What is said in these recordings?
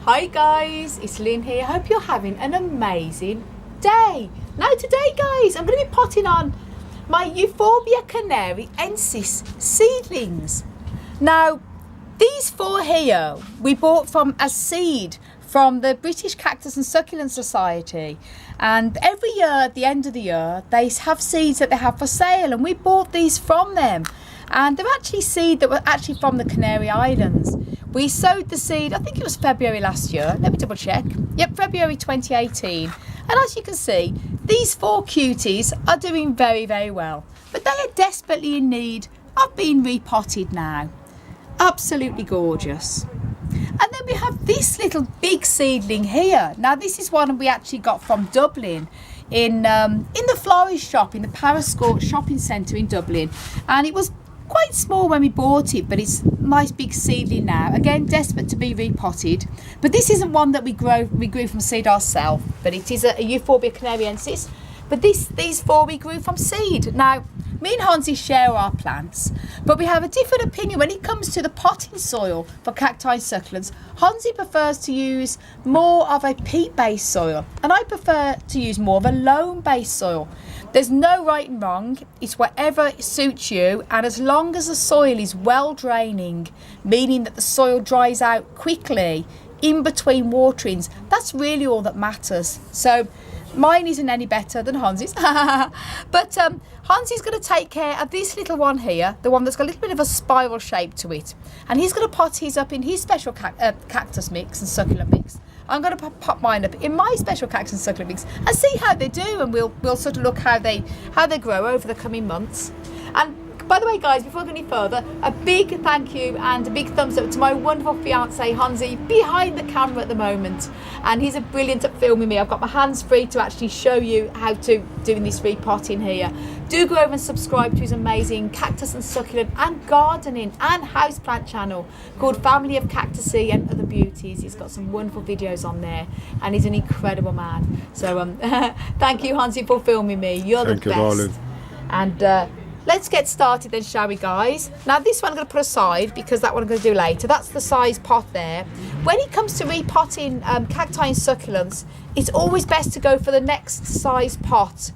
Hi guys, it's Lynn here. Hope you're having an amazing day. Now today guys, I'm going to be potting on my Euphorbia Canariensis seedlings. Now these four here we bought from a seed from the British Cactus and Succulent Society, and every year at the end of the year they have seeds that they have for sale, and we bought these from them, and they're actually seed that were actually from the Canary Islands. We sowed the seed, I think it was February last year. Let me double check. Yep, February 2018. And as you can see, these four cuties are doing very, very well. But they are desperately in need of being repotted now. Absolutely gorgeous. And then we have this little big seedling here. Now this is one we actually got from Dublin in the florist shop in the Parascourt shopping centre in Dublin. And it was quite small when we bought it, but it's a nice big seedling now. Again, desperate to be repotted. But this isn't one that we grew from seed ourselves, but it is a Euphorbia Canariensis. But these four we grew from seed. Now, me and Hansi share our plants, but we have a different opinion when it comes to the potting soil for cacti and succulents. Hansi prefers to use more of a peat-based soil, and I prefer to use more of a loam-based soil. There's no right and wrong, it's whatever suits you, and as long as the soil is well draining, meaning that the soil dries out quickly in between waterings, that's really all that matters. So mine isn't any better than Hansi's, but Hansi's going to take care of this little one here, the one that's got a little bit of a spiral shape to it, and he's going to pot his up in his special cactus mix and succulent mix. I'm going to pop mine up in my special cactus and succulent mix and see how they do, and we'll sort of look how they grow over the coming months. And by the way guys, before I go any further, a big thank you and a big thumbs up to my wonderful fiance Hansi behind the camera at the moment, and he's brilliant at filming me. I've got my hands free to actually show you how to doing this repotting here. Do go over and subscribe to his amazing cactus and succulent and gardening and houseplant channel called Family of Cactusy and Other Beauties. He's got some wonderful videos on there, and he's an incredible man. So thank you Hansi for filming me. You're the best. Thank you, darling. And let's get started then, shall we guys? Now this one I'm going to put aside because that one I'm going to do later. That's the size pot there. When it comes to repotting cacti and succulents, it's always best to go for the next size pot.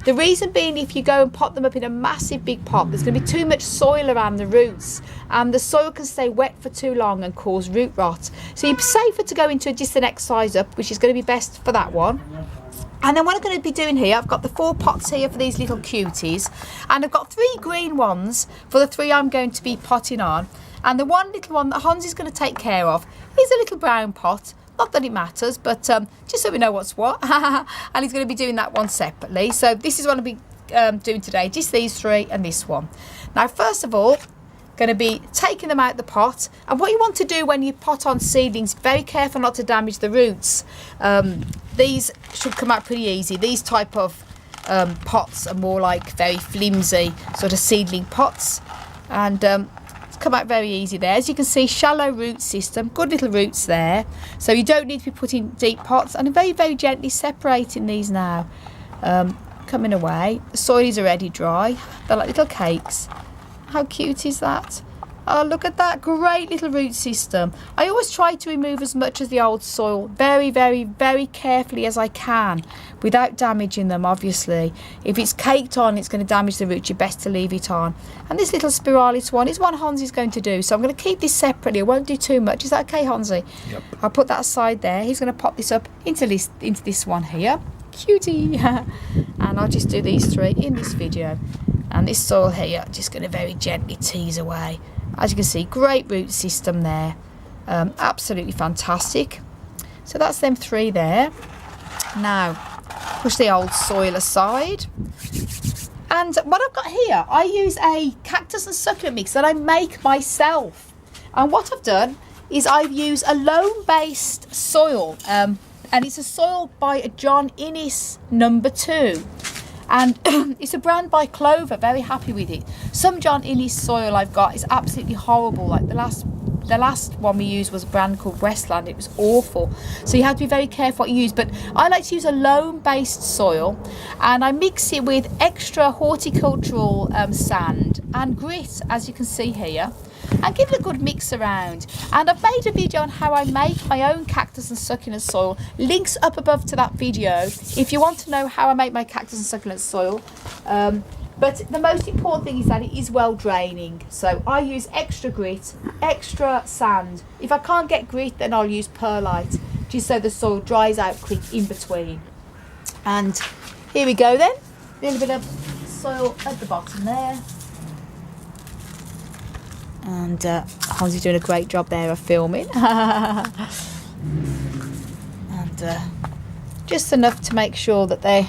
The reason being, if you go and pot them up in a massive big pot, there's going to be too much soil around the roots, and the soil can stay wet for too long and cause root rot. So it's safer to go into just the next size up, which is going to be best for that one. And then what I'm going to be doing here, I've got the 4 pots here for these little cuties, and I've got 3 green ones for the 3 I'm going to be potting on, and the one little one that Hansi's going to take care of is a little brown pot. Not that it matters, but just so we know what's what. And he's going to be doing that one separately. So this is what I'll be doing today, just these 3 and this one. Now first of all, going to be taking them out the pot, and what you want to do when you pot on seedlings, very careful not to damage the roots. These should come out pretty easy. These type of pots are more like very flimsy sort of seedling pots, and it's come out very easy there. As you can see, shallow root system, good little roots there, so you don't need to be putting deep pots. And I'm very, very gently separating these now, coming away. The soil is already dry. They're like little cakes. How cute is that? Oh, look at that great little root system. I always try to remove as much of the old soil very, very, very carefully as I can without damaging them, obviously. If it's caked on, it's going to damage the roots. You're best to leave it on. And this little spiralis one is one Hansi's going to do, so I'm going to keep this separately. I won't do too much. Is that okay, Hansi? Yep. I'll put that aside there. He's going to pop this up into this one here. Cutie. And I'll just do these 3 in this video. And this soil here, just going to very gently tease away. As you can see, great root system there, absolutely fantastic. So that's them 3 there. Now push the old soil aside, and what I've got here, I use a cactus and succulent mix that I make myself. And what I've done is I've used a loam-based soil, and it's a soil by a John Innes No. 2. And it's a brand by Clover, very happy with it. Some John Innes soil I've got is absolutely horrible. Like the last one we used was a brand called Westland. It was awful. So you have to be very careful what you use. But I like to use a loam-based soil, and I mix it with extra horticultural sand and grit, as you can see here. and give it a good mix around. And I've made a video on how I make my own cactus and succulent soil. Links up above to that video if you want to know how I make my cactus and succulent soil. But the most important thing is that it is well draining. So I use extra grit, extra sand. If I can't get grit, then I'll use perlite, just so the soil dries out quick in between. And here we go then. A little bit of soil at the bottom there. And Hansi's doing a great job there of filming. And just enough to make sure that they're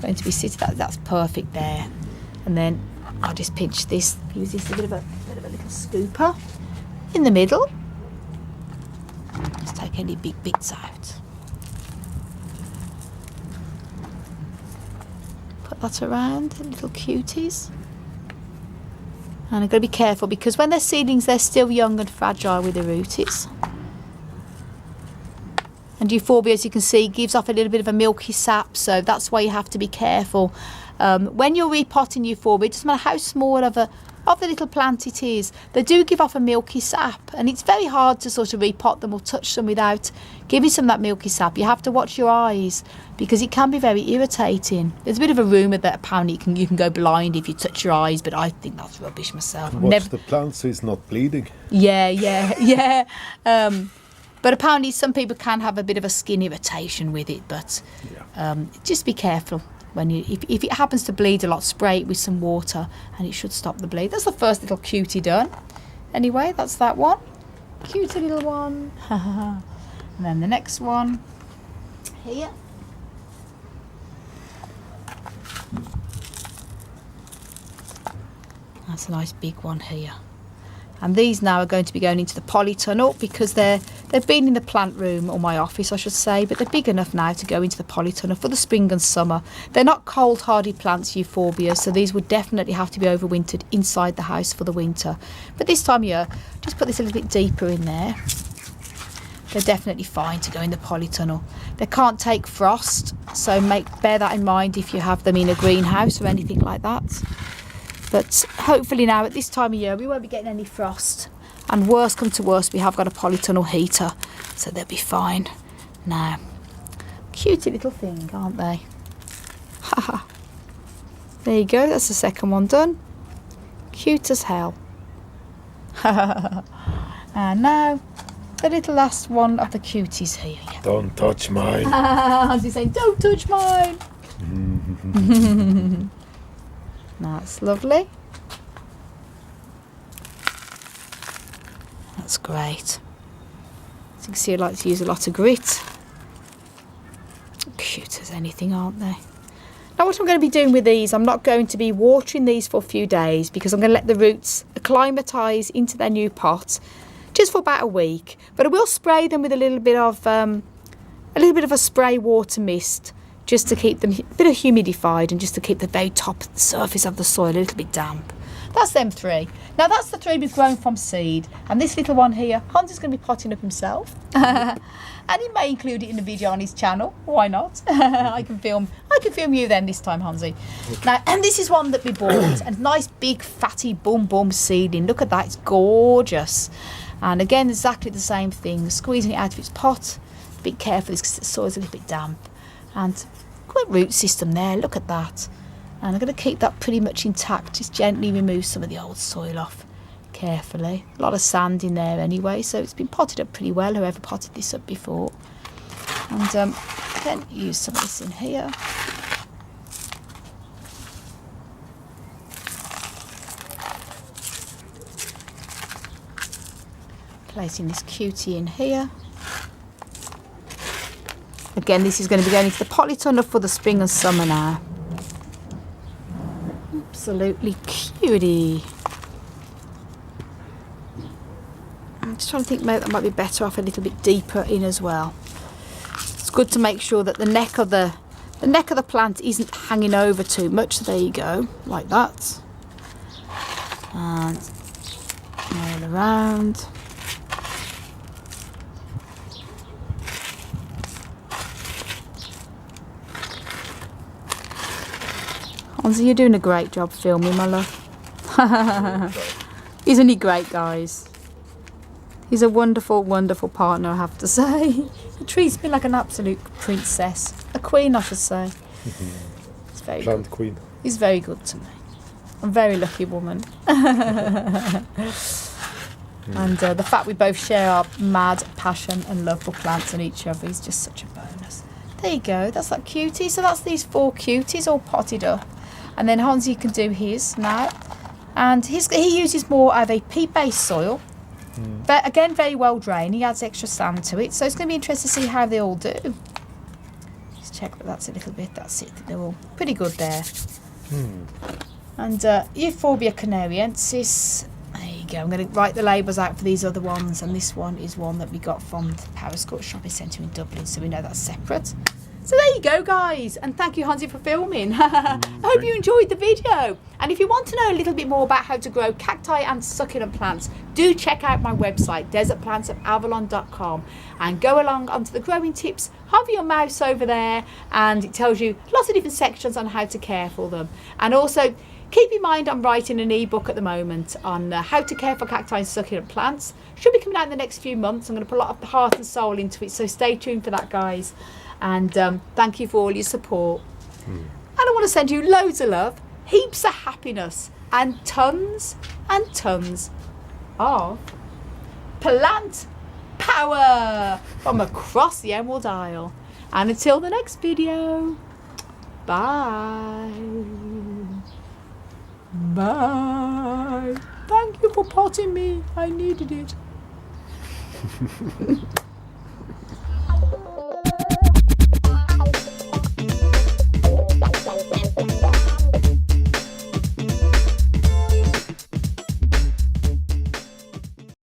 going to be sitting. That's perfect there. And then I'll just pinch this, use this a bit of a little scooper in the middle. Just take any big bits out. Put that around the little cuties. And I've got to be careful because when they're seedlings, they're still young and fragile with the rooties. And Euphorbia, as you can see, gives off a little bit of a milky sap, so that's why you have to be careful. When you're repotting Euphorbia, it doesn't matter how small of the little plant it is, they do give off a milky sap, and it's very hard to sort of repot them or touch them without giving some of that milky sap. You have to watch your eyes because it can be very irritating. There's a bit of a rumour that apparently you can go blind if you touch your eyes, but I think that's rubbish myself. Watch the plant so it's not bleeding. Yeah. But apparently some people can have a bit of a skin irritation with it, but just be careful. If it happens to bleed a lot, spray it with some water and it should stop the bleed. That's the first little cutie done. Anyway, that's that one. Cutie little one. And then the next one here. That's a nice big one here. And these now are going to be going into the polytunnel because they've been in the plant room, or my office I should say, but they're big enough now to go into the polytunnel for the spring and summer. They're not cold hardy plants, Euphorbia, so these would definitely have to be overwintered inside the house for the winter. But this time of year, just put this a little bit deeper in there. They're definitely fine to go in the polytunnel. They can't take frost, so bear that in mind if you have them in a greenhouse or anything like that. But hopefully now at this time of year we won't be getting any frost, and worst come to worst we have got a polytunnel heater, so they'll be fine. Now, cutie little thing, aren't they? Haha. There you go, that's the second one done. Cute as hell. And now the little last one of the cuties here. Yeah. Don't touch mine. Hansi's saying, don't touch mine. That's lovely. That's great. As you can see, I like to use a lot of grit. Cute as anything, aren't they? Now what I'm going to be doing with these, I'm not going to be watering these for a few days because I'm going to let the roots acclimatise into their new pot just for about a week. But I will spray them with a little bit of a spray water mist, just to keep them a bit of humidified and just to keep the very top surface of the soil a little bit damp. That's them three. Now that's the three we've grown from seed, and this little one here, Hans is going to be potting up himself. And he may include it in a video on his channel. Why not? I can film you then this time, Hansi. Okay. Now, and this is one that we bought, a nice big fatty bum seedling. Look at that, it's gorgeous. And again, exactly the same thing, squeezing it out of its pot. Be careful because the soil's a little bit damp. And good root system there, look at that. And I'm going to keep that pretty much intact, just gently remove some of the old soil off carefully. A lot of sand in there anyway, so it's been potted up pretty well, whoever potted this up before. And then use some of this in here. Placing this cutie in here. Again, this is going to be going into the polytunnel for the spring and summer now. Absolutely cutie. I'm just trying to think maybe that might be better off a little bit deeper in as well. It's good to make sure that the neck of the plant isn't hanging over too much. So there you go, like that. And all around. Hansi, you're doing a great job filming, my love. Isn't he great, guys? He's a wonderful, wonderful partner, I have to say. He treats me like an absolute princess. A queen, I should say. It's very Plant good. queen. He's very good to me. I'm a very lucky woman. And the fact we both share our mad passion and love for plants and each other is just such a bonus. There you go. That's that cutie. So that's these 4 cuties all potted up. And then Hansi can do his now. And he uses more of a peat-based soil. But again, very well drained. He adds extra sand to it. So it's going to be interesting to see how they all do. Just check that that's a little bit. That's it. They're all pretty good there. And Euphorbia Canariensis. There you go. I'm going to write the labels out for these other ones. And this one is one that we got from the Parascourt Shopping Centre in Dublin. So we know that's separate. So there you go, guys. And thank you, Hansi, for filming. I hope you enjoyed the video. And if you want to know a little bit more about how to grow cacti and succulent plants, do check out my website, desertplantsofavalon.com, and go along onto the growing tips. Hover your mouse over there and it tells you lots of different sections on how to care for them. And also, keep in mind I'm writing an ebook at the moment on how to care for cacti and succulent plants. Should be coming out in the next few months. I'm going to put a lot of heart and soul into it, so stay tuned for that, guys. And thank you for all your support. And I want to send you loads of love, heaps of happiness, and tons of plant power from across the Emerald Isle. And until the next video, bye. Bye. Thank you for potting me. I needed it.